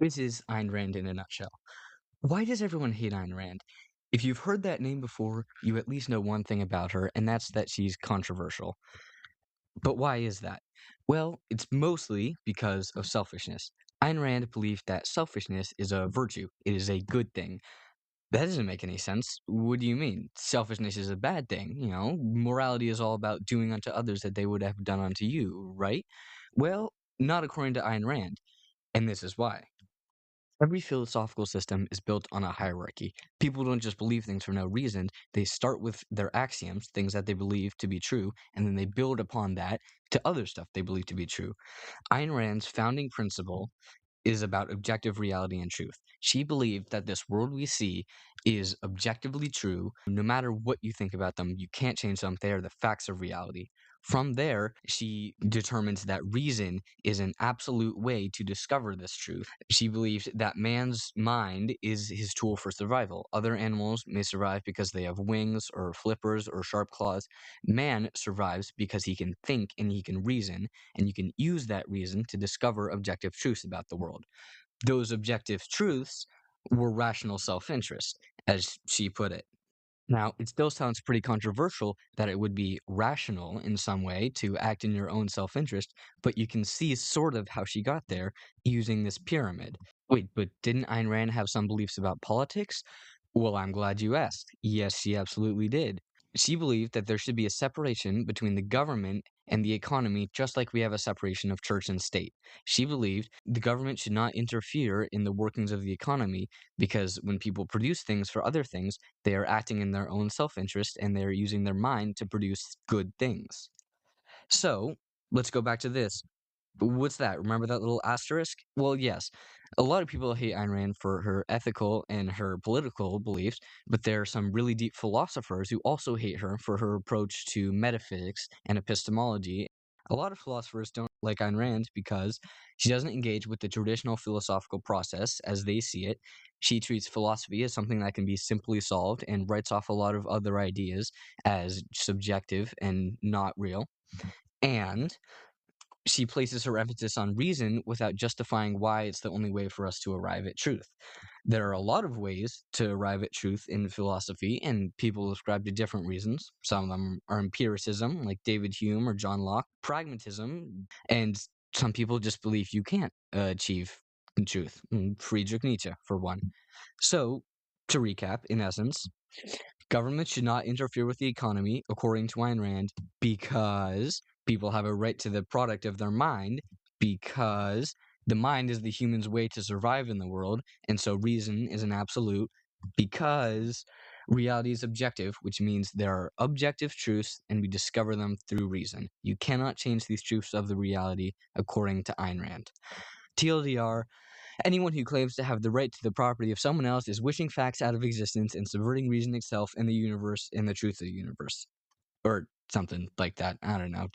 This is Ayn Rand in a nutshell. Why does everyone hate Ayn Rand? If you've heard that name before, you at least know one thing about her, and that's that she's controversial. But why is that? Well, it's mostly because of selfishness. Ayn Rand believed that selfishness is a virtue, it is a good thing. That doesn't make any sense. What do you mean? Selfishness is a bad thing. Morality is all about doing unto others that they would have done unto you, right? Well, not according to Ayn Rand, and this is why. Every philosophical system is built on a hierarchy. People don't just believe things for no reason. They start with their axioms, things that they believe to be true, and then they build upon that to other stuff they believe to be true. Ayn Rand's founding principle is about objective reality and truth. She believed that this world we see is objectively true. No matter what you think about them, you can't change them. They are the facts of reality. From there, she determines that reason is an absolute way to discover this truth. She believed that man's mind is his tool for survival. Other animals may survive because they have wings or flippers or sharp claws. Man survives because he can think and he can reason, and you can use that reason to discover objective truths about the world. Those objective truths were rational self interest, as she put it. Now, it still sounds pretty controversial that it would be rational in some way to act in your own self interest, but you can see sort of how she got there using this pyramid. Wait, but didn't Ayn Rand have some beliefs about politics? Well, I'm glad you asked. Yes, she absolutely did. She believed that there should be a separation between the government and the economy, just like we have a separation of church and state. She believed the government should not interfere in the workings of the economy because when people produce things for other things, they are acting in their own self interest and they're using their mind to produce good things. So, let's go back to this. What's that? Remember that little asterisk? Well, yes. A lot of people hate Ayn Rand for her ethical and her political beliefs, but there are some really deep philosophers who also hate her for her approach to metaphysics and epistemology. A lot of philosophers don't like Ayn Rand because she doesn't engage with the traditional philosophical process as they see it. She treats philosophy as something that can be simply solved and writes off a lot of other ideas as subjective and not real. And she places her emphasis on reason without justifying why it's the only way for us to arrive at truth. There are a lot of ways to arrive at truth in philosophy, and people ascribe to different reasons. Some of them are empiricism, like David Hume or John Locke, pragmatism, and some people just believe you can't achieve truth. Friedrich Nietzsche, for one. So, to recap, in essence, government should not interfere with the economy, according to Ayn Rand, because people have a right to the product of their mind, because the mind is the human's way to survive in the world, and so reason is an absolute, because reality is objective, which means there are objective truths, and we discover them through reason. You cannot change these truths of the reality, according to Ayn Rand. TLDR, anyone who claims to have the right to the property of someone else is wishing facts out of existence and subverting reason itself and the universe and the truth of the universe. Or something like that. I don't know.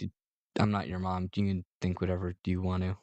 I'm not your mom. You can think whatever you want to.